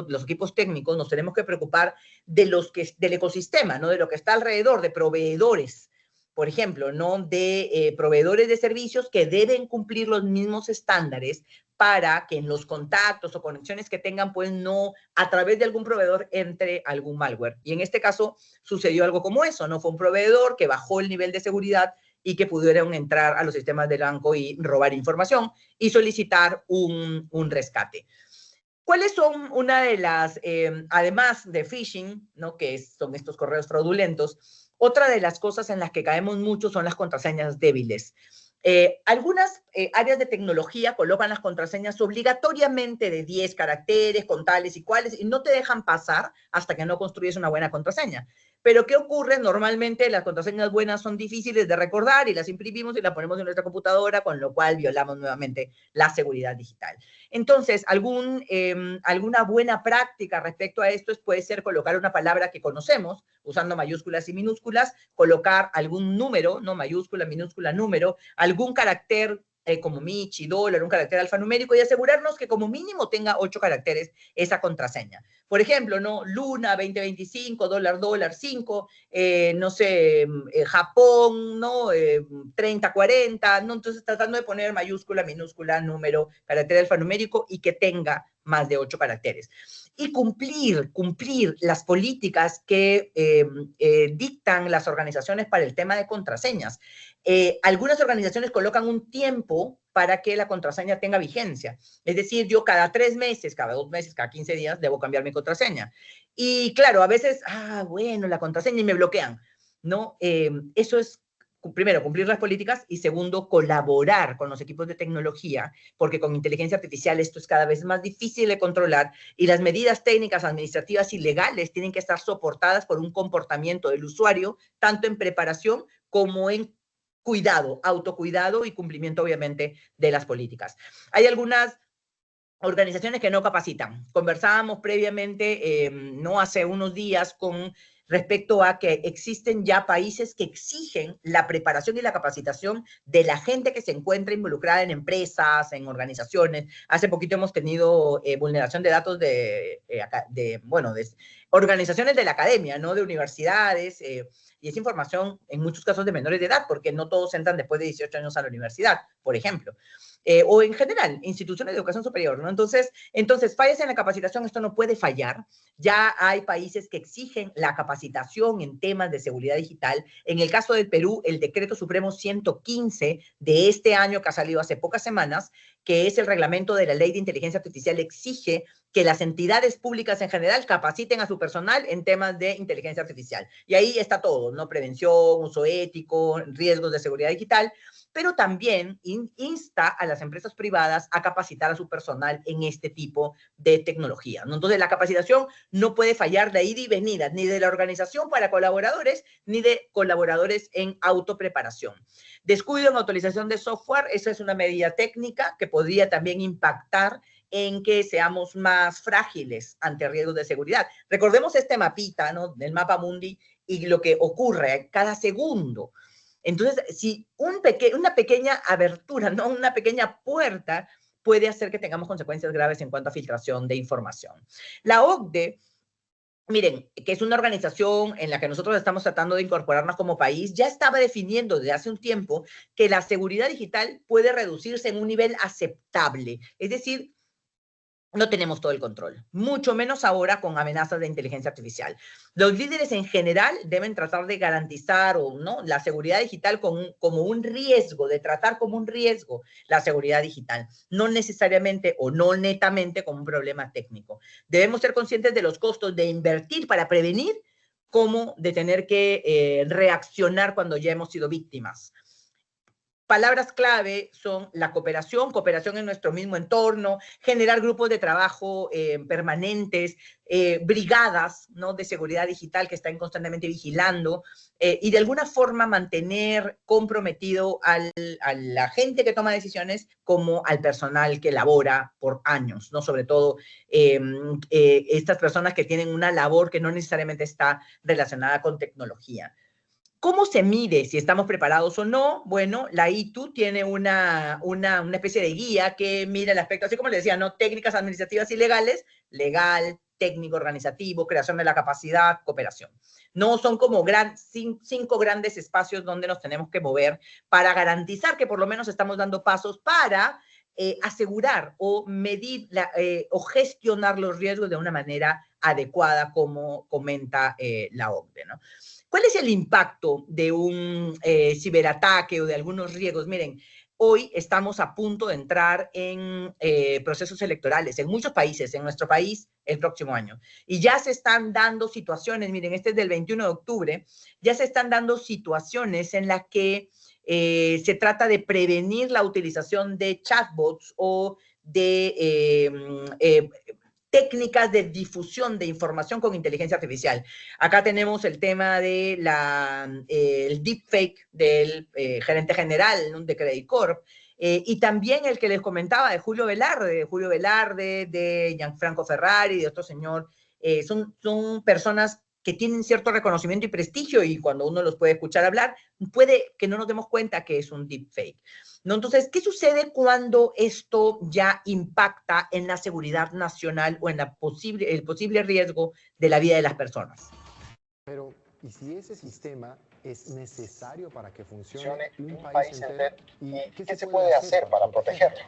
los equipos técnicos, nos tenemos que preocupar del ecosistema, ¿no? De lo que está alrededor, de proveedores, por ejemplo, ¿no? De proveedores de servicios que deben cumplir los mismos estándares para que en los contactos o conexiones que tengan, pues no, a través de algún proveedor entre algún malware. Y en este caso sucedió algo como eso, ¿no? Fue un proveedor que bajó el nivel de seguridad y que pudieron entrar a los sistemas del banco y robar información y solicitar un rescate. ¿Cuáles son una de las, además de phishing, ¿no? Que son estos correos fraudulentos, otra de las cosas en las que caemos mucho son las contraseñas débiles. Algunas áreas de tecnología colocan las contraseñas obligatoriamente de 10 caracteres, con tales y cuales, y no te dejan pasar hasta que no construyes una buena contraseña. Pero ¿qué ocurre? Normalmente las contraseñas buenas son difíciles de recordar y las imprimimos y las ponemos en nuestra computadora, con lo cual violamos nuevamente la seguridad digital. Entonces, alguna buena práctica respecto a esto puede ser colocar una palabra que conocemos, usando mayúsculas y minúsculas, colocar algún número, no mayúscula, minúscula, número, algún carácter como Michi, dólar, un carácter alfanumérico, y asegurarnos que como mínimo tenga 8 caracteres esa contraseña. Por ejemplo, ¿no? Luna 2025, dólar 5, no sé, Japón, ¿no? 3040, ¿no? Entonces tratando de poner mayúscula, minúscula, número, carácter alfanumérico y que tenga más de 8 caracteres. Y cumplir las políticas que dictan las organizaciones para el tema de contraseñas. Algunas organizaciones colocan un tiempo para que la contraseña tenga vigencia. Es decir, yo cada 3 meses, cada 2 meses, cada 15 días debo cambiar mi contraseña. Y claro, a veces, bueno, la contraseña y me bloquean, ¿no? Eso es, primero, cumplir las políticas y segundo, colaborar con los equipos de tecnología, porque con inteligencia artificial esto es cada vez más difícil de controlar y las medidas técnicas, administrativas y legales tienen que estar soportadas por un comportamiento del usuario, tanto en preparación como en cuidado, autocuidado y cumplimiento, obviamente, de las políticas. Hay algunas organizaciones que no capacitan. Conversábamos previamente, no hace unos días, con respecto a que existen ya países que exigen la preparación y la capacitación de la gente que se encuentra involucrada en empresas, en organizaciones. Hace poquito hemos tenido vulneración de datos de organizaciones de la academia, ¿no? De universidades, y es información en muchos casos de menores de edad, porque no todos entran después de 18 años a la universidad, por ejemplo. O en general, instituciones de educación superior, ¿no? Entonces, fallas en la capacitación, esto no puede fallar. Ya hay países que exigen la capacitación en temas de seguridad digital. En el caso del Perú, el Decreto Supremo 115 de este año, que ha salido hace pocas semanas, que es el reglamento de la Ley de Inteligencia Artificial, exige que las entidades públicas en general capaciten a su personal en temas de inteligencia artificial. Y ahí está todo, ¿no? Prevención, uso ético, riesgos de seguridad digital, pero también insta a las empresas privadas a capacitar a su personal en este tipo de tecnología, ¿no? Entonces, la capacitación no puede fallar de ida y venida, ni de la organización para colaboradores, ni de colaboradores en autopreparación. Descuido en autorización de software, esa es una medida técnica que podría también impactar en que seamos más frágiles ante riesgos de seguridad. Recordemos este mapita, ¿no? Del mapa mundi y lo que ocurre cada segundo. Entonces, si una pequeña abertura, ¿no? Una pequeña puerta puede hacer que tengamos consecuencias graves en cuanto a filtración de información. La OCDE, miren, que es una organización en la que nosotros estamos tratando de incorporarnos como país, ya estaba definiendo desde hace un tiempo que la seguridad digital puede reducirse en un nivel aceptable. Es decir, no tenemos todo el control, mucho menos ahora con amenazas de inteligencia artificial. Los líderes en general deben tratar de garantizar la seguridad digital como un riesgo, de tratar como un riesgo la seguridad digital, no necesariamente o no netamente como un problema técnico. Debemos ser conscientes de los costos de invertir para prevenir, como de tener que reaccionar cuando ya hemos sido víctimas. Palabras clave son la cooperación en nuestro mismo entorno, generar grupos de trabajo permanentes, brigadas, ¿no? De seguridad digital que están constantemente vigilando y de alguna forma mantener comprometido a la gente que toma decisiones como al personal que labora por años, ¿no? Sobre todo estas personas que tienen una labor que no necesariamente está relacionada con tecnología. ¿Cómo se mide si estamos preparados o no? Bueno, la ITU tiene una especie de guía que mira el aspecto, así como les decía, ¿no? Técnicas administrativas y legales, legal, técnico, organizativo, creación de la capacidad, cooperación. No son como 5 grandes espacios donde nos tenemos que mover para garantizar que por lo menos estamos dando pasos para asegurar o medir o gestionar los riesgos de una manera adecuada, como comenta la OCDE, ¿no? ¿Cuál es el impacto de un ciberataque o de algunos riesgos? Miren, hoy estamos a punto de entrar en procesos electorales en muchos países, en nuestro país el próximo año. Y ya se están dando situaciones, miren, este es del 21 de octubre, ya se están dando situaciones en las que se trata de prevenir la utilización de chatbots o de técnicas de difusión de información con inteligencia artificial. Acá tenemos el tema de el deepfake del gerente general, ¿no?, de Credit Corp, y también el que les comentaba de Julio Velarde, de Gianfranco Ferrari, de otro señor. Son personas que tienen cierto reconocimiento y prestigio, y cuando uno los puede escuchar hablar, puede que no nos demos cuenta que es un deepfake, ¿no? Entonces, ¿qué sucede cuando esto ya impacta en la seguridad nacional o en el posible riesgo de la vida de las personas? Pero, ¿y si ese sistema es necesario para que funcione un país entero? ¿Y qué se puede hacer para protegerlo?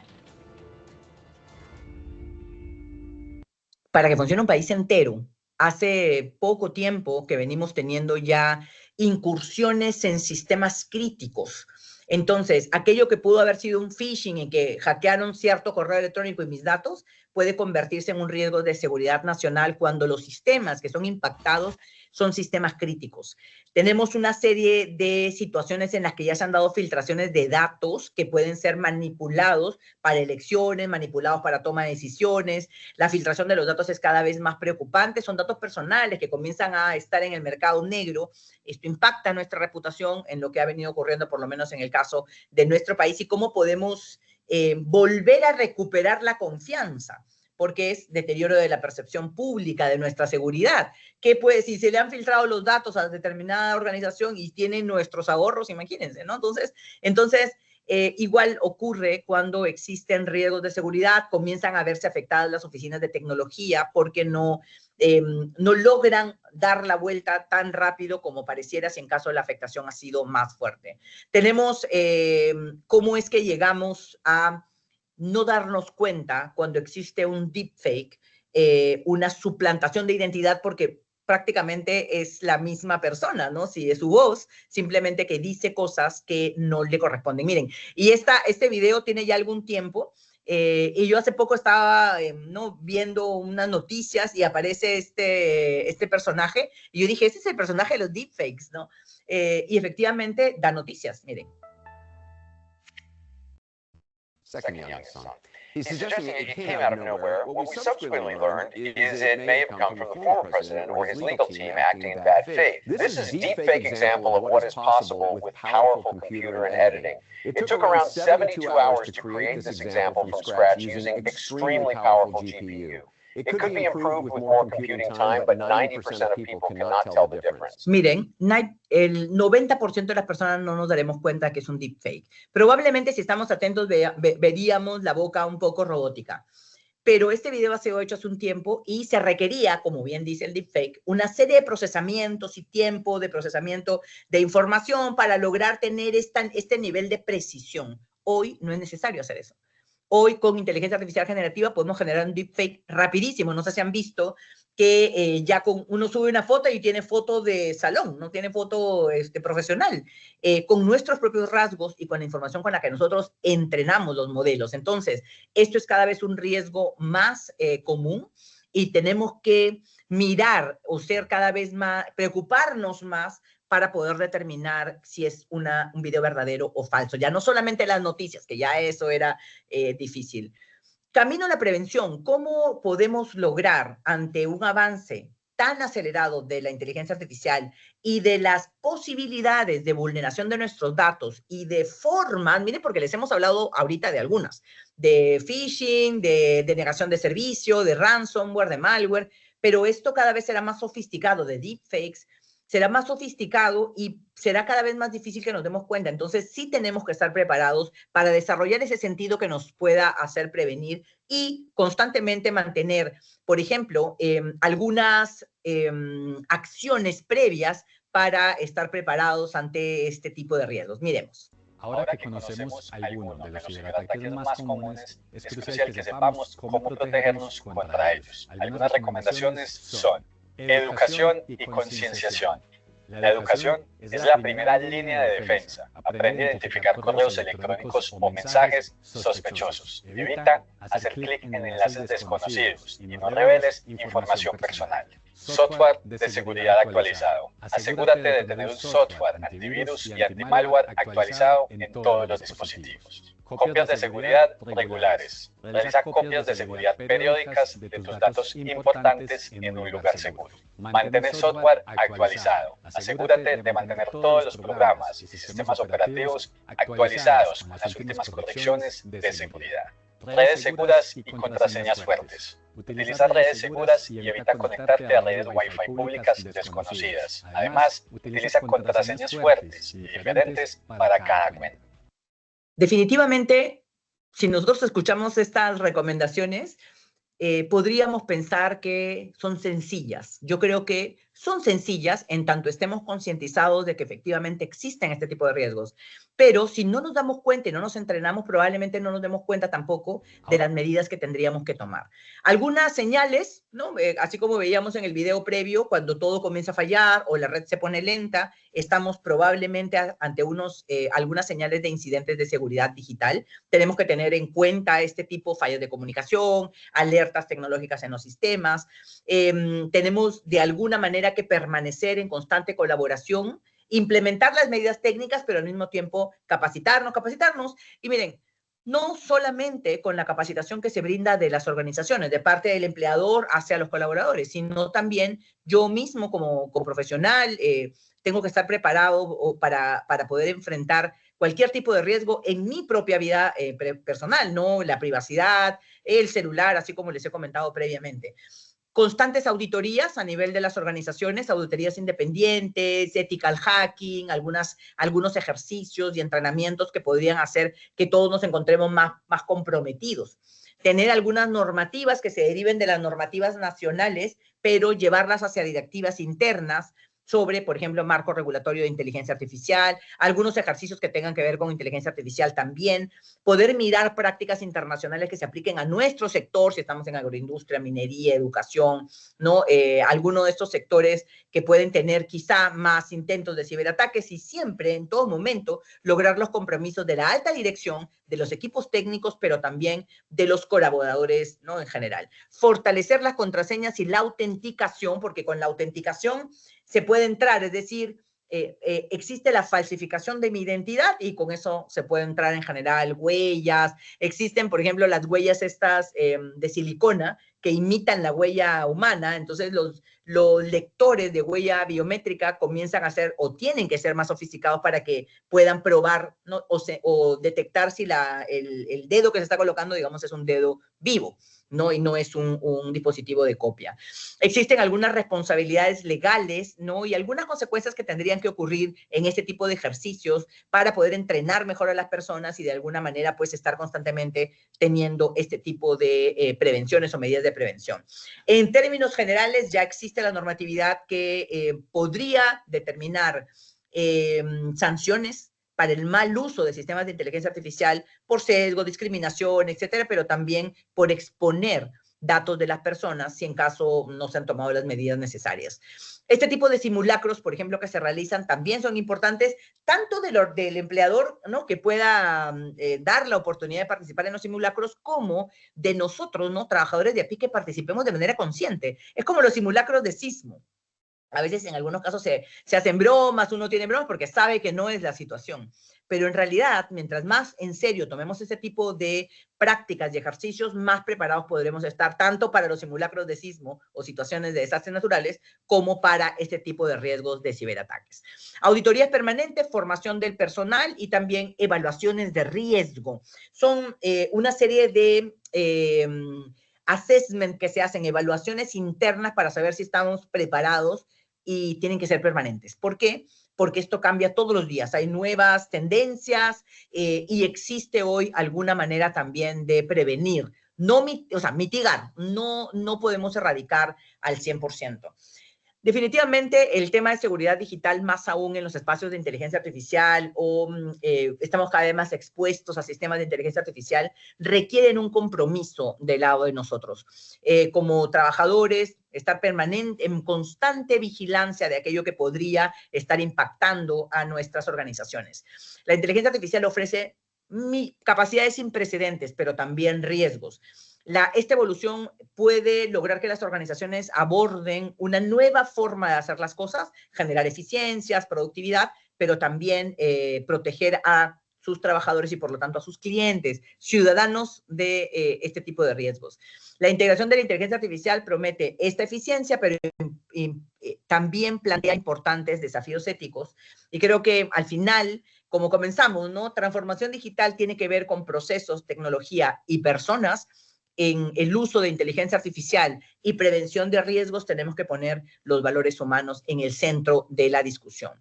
Para que funcione un país entero, hace poco tiempo que venimos teniendo ya incursiones en sistemas críticos. Entonces, aquello que pudo haber sido un phishing y que hackearon cierto correo electrónico y mis datos, puede convertirse en un riesgo de seguridad nacional cuando los sistemas que son impactados son sistemas críticos. Tenemos una serie de situaciones en las que ya se han dado filtraciones de datos que pueden ser manipulados para elecciones, manipulados para toma de decisiones. La filtración de los datos es cada vez más preocupante. Son datos personales que comienzan a estar en el mercado negro. Esto impacta nuestra reputación en lo que ha venido ocurriendo, por lo menos en el caso de nuestro país, y cómo podemos volver a recuperar la confianza, porque es deterioro de la percepción pública de nuestra seguridad. Que pues, si se le han filtrado los datos a determinada organización y tienen nuestros ahorros, imagínense, ¿no? Entonces igual ocurre cuando existen riesgos de seguridad, comienzan a verse afectadas las oficinas de tecnología porque no logran dar la vuelta tan rápido como pareciera si en caso de la afectación ha sido más fuerte. Tenemos cómo es que llegamos a no darnos cuenta cuando existe un deepfake, una suplantación de identidad, porque prácticamente es la misma persona, ¿no? Si es su voz, simplemente que dice cosas que no le corresponden. Miren, y este video tiene ya algún tiempo, y yo hace poco estaba ¿no?, viendo unas noticias y aparece este personaje, y yo dije, ese es el personaje de los deepfakes, ¿no? Y efectivamente da noticias, miren. Second young son. He's suggesting it came out of nowhere. What we subsequently learned is it may have come from the former president or his legal team acting in bad faith. This is a deepfake example of what is possible with powerful computer and editing. It took around 72 hours to create this example from scratch using extremely powerful GPU. It could be improved with more computing time, but 90% of people cannot tell the difference. Miren, el 90% de las personas no nos daremos cuenta que es un deepfake. Probablemente si estamos atentos veríamos la boca un poco robótica. Pero este video ha sido hecho hace un tiempo y se requería, como bien dice el deepfake, una serie de procesamientos y tiempo de procesamiento de información para lograr tener este nivel de precisión. Hoy no es necesario hacer eso. Hoy con inteligencia artificial generativa podemos generar un deepfake rapidísimo. No sé si han visto que ya uno sube una foto y tiene foto de salón, no tiene foto profesional, con nuestros propios rasgos y con la información con la que nosotros entrenamos los modelos. Entonces, esto es cada vez un riesgo más común y tenemos que mirar o ser cada vez más, preocuparnos más para poder determinar si es un video verdadero o falso. Ya no solamente las noticias, que ya eso era difícil. Camino a la prevención. ¿Cómo podemos lograr, ante un avance tan acelerado de la inteligencia artificial y de las posibilidades de vulneración de nuestros datos y de formas, miren, porque les hemos hablado ahorita de algunas, de phishing, de denegación de servicio, de ransomware, de malware, pero esto cada vez será más sofisticado, de deepfakes, será más sofisticado y será cada vez más difícil que nos demos cuenta. Entonces, sí tenemos que estar preparados para desarrollar ese sentido que nos pueda hacer prevenir y constantemente mantener, por ejemplo, algunas acciones previas para estar preparados ante este tipo de riesgos. Miremos. Ahora que conocemos algunos de los ciberataques más comunes, es crucial que sepamos cómo protegernos contra ellos. Algunas recomendaciones son: educación y concienciación. La educación es la primera línea de defensa. Aprende a identificar correos electrónicos o mensajes sospechosos. Evita hacer clic en enlaces desconocidos y no reveles información personal. Software de seguridad actualizado. Asegúrate de tener un software antivirus y antimalware actualizado en todos los dispositivos. Copias de seguridad regulares. Realiza copias de seguridad periódicas de tus datos importantes en un lugar seguro. Mantén el software actualizado. Asegúrate de mantener todos los programas y sistemas operativos actualizados con las últimas correcciones de seguridad. Redes seguras y contraseñas fuertes. Utiliza redes seguras y evita conectarte a redes Wi-Fi públicas desconocidas. Además, utiliza contraseñas fuertes y diferentes para cada cuenta. Definitivamente, si nosotros escuchamos estas recomendaciones, podríamos pensar que son sencillas. Yo creo que son sencillas en tanto estemos concientizados de que efectivamente existen este tipo de riesgos. Pero si no nos damos cuenta y no nos entrenamos, probablemente no nos demos cuenta tampoco de las medidas que tendríamos que tomar. Algunas señales, ¿no? Así como veíamos en el video previo, cuando todo comienza a fallar o la red se pone lenta, estamos probablemente ante algunas señales de incidentes de seguridad digital. Tenemos que tener en cuenta este tipo de fallas de comunicación, alertas tecnológicas en los sistemas. Tenemos de alguna manera que permanecer en constante colaboración, implementar las medidas técnicas, pero al mismo tiempo capacitarnos. Y miren, no solamente con la capacitación que se brinda de las organizaciones, de parte del empleador hacia los colaboradores, sino también yo mismo como profesional tengo que estar preparado para poder enfrentar cualquier tipo de riesgo en mi propia vida personal, ¿no? La privacidad, el celular, así como les he comentado previamente. Constantes auditorías a nivel de las organizaciones, auditorías independientes, ethical hacking, algunos ejercicios y entrenamientos que podrían hacer que todos nos encontremos más comprometidos. Tener algunas normativas que se deriven de las normativas nacionales, pero llevarlas hacia directivas internas sobre, por ejemplo, marco regulatorio de inteligencia artificial, algunos ejercicios que tengan que ver con inteligencia artificial también, poder mirar prácticas internacionales que se apliquen a nuestro sector, si estamos en agroindustria, minería, educación, ¿no? Alguno de estos sectores que pueden tener quizá más intentos de ciberataques y siempre, en todo momento, lograr los compromisos de la alta dirección, de los equipos técnicos, pero también de los colaboradores, ¿no? En general. Fortalecer las contraseñas y la autenticación, porque con la autenticación se puede entrar, es decir, existe la falsificación de mi identidad y con eso se puede entrar en general huellas. Existen, por ejemplo, las huellas estas de silicona que imitan la huella humana. Entonces, los lectores de huella biométrica comienzan a ser o tienen que ser más sofisticados para que puedan probar, ¿no? o detectar si el dedo que se está colocando, digamos, es un dedo vivo, ¿no? Y no es un dispositivo de copia. Existen algunas responsabilidades legales, ¿no? Y algunas consecuencias que tendrían que ocurrir en este tipo de ejercicios para poder entrenar mejor a las personas y de alguna manera pues estar constantemente teniendo este tipo de prevenciones o medidas de prevención. En términos generales ya existe la normatividad que podría determinar sanciones para el mal uso de sistemas de inteligencia artificial por sesgo, discriminación, etcétera, pero también por exponer datos de las personas si en caso no se han tomado las medidas necesarias. Este tipo de simulacros, por ejemplo, que se realizan también son importantes, tanto del empleador, ¿no? Que pueda dar la oportunidad de participar en los simulacros, como de nosotros, ¿no? Trabajadores de a pie, que participemos de manera consciente. Es como los simulacros de sismo. A veces en algunos casos se hacen bromas, uno tiene bromas porque sabe que no es la situación. Pero en realidad, mientras más en serio tomemos ese tipo de prácticas y ejercicios, más preparados podremos estar tanto para los simulacros de sismo o situaciones de desastres naturales como para este tipo de riesgos de ciberataques. Auditorías permanentes, formación del personal y también evaluaciones de riesgo. Son una serie de assessment que se hacen, evaluaciones internas para saber si estamos preparados y tienen que ser permanentes. ¿Por qué? Porque esto cambia todos los días. Hay nuevas tendencias y existe hoy alguna manera también de prevenir, mitigar. No podemos erradicar al 100%. Definitivamente el tema de seguridad digital, más aún en los espacios de inteligencia artificial estamos cada vez más expuestos a sistemas de inteligencia artificial, requieren un compromiso del lado de nosotros. Como trabajadores, estar en constante vigilancia de aquello que podría estar impactando a nuestras organizaciones. La inteligencia artificial ofrece capacidades sin precedentes, pero también riesgos. Esta evolución puede lograr que las organizaciones aborden una nueva forma de hacer las cosas, generar eficiencias, productividad, pero también proteger a sus trabajadores y por lo tanto a sus clientes, ciudadanos de este tipo de riesgos. La integración de la inteligencia artificial promete esta eficiencia, pero también plantea importantes desafíos éticos. Y creo que al final, como comenzamos, ¿no? Transformación digital tiene que ver con procesos, tecnología y personas. En el uso de inteligencia artificial y prevención de riesgos tenemos que poner los valores humanos en el centro de la discusión.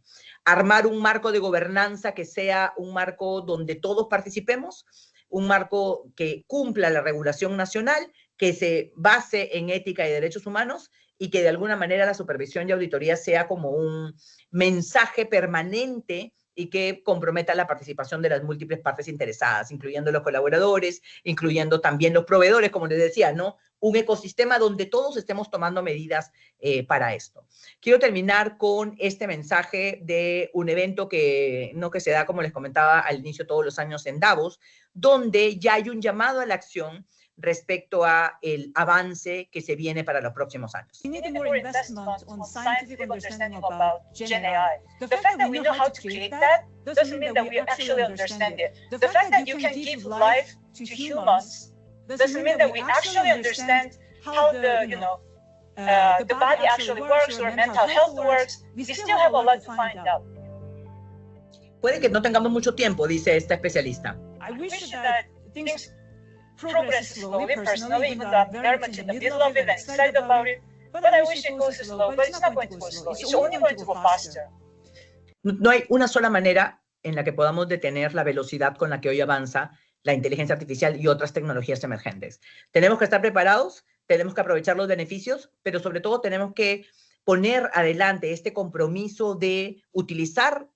Armar un marco de gobernanza que sea un marco donde todos participemos, un marco que cumpla la regulación nacional, que se base en ética y derechos humanos y que de alguna manera la supervisión y auditoría sea como un mensaje permanente y que comprometa la participación de las múltiples partes interesadas, incluyendo los colaboradores, incluyendo también los proveedores, como les decía, ¿no? Un ecosistema donde todos estemos tomando medidas para esto. Quiero terminar con este mensaje de un evento que se da, como les comentaba al inicio, todos los años en Davos, donde ya hay un llamado a la acción respecto a el avance que se viene para los próximos años. We need more investment on scientific understanding about Gen AI. The fact that we know how to create that doesn't mean that we actually understand it. The fact that you can give life to humans doesn't mean that we actually understand how the body actually works or mental health works. We still have a lot to find out. Puede que no tengamos mucho tiempo, dice esta especialista. I wish that things progress slowly, personally, even though I'm very much in the middle of it and excited about it. But I wish it goes slow, but it's not going to go slow. It's only going to go faster. No hay una sola manera en la que podamos detener la velocidad con la que hoy avanza la inteligencia artificial y otras tecnologías emergentes. Tenemos que estar preparados, tenemos que aprovechar los beneficios, pero sobre todo tenemos que poner adelante este compromiso de utilizar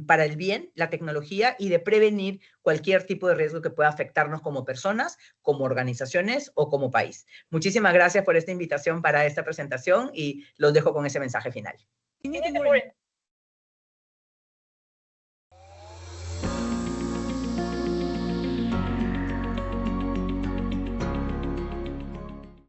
para el bien la tecnología y de prevenir cualquier tipo de riesgo que pueda afectarnos como personas, como organizaciones o como país. Muchísimas gracias por esta invitación para esta presentación y los dejo con ese mensaje final. We need more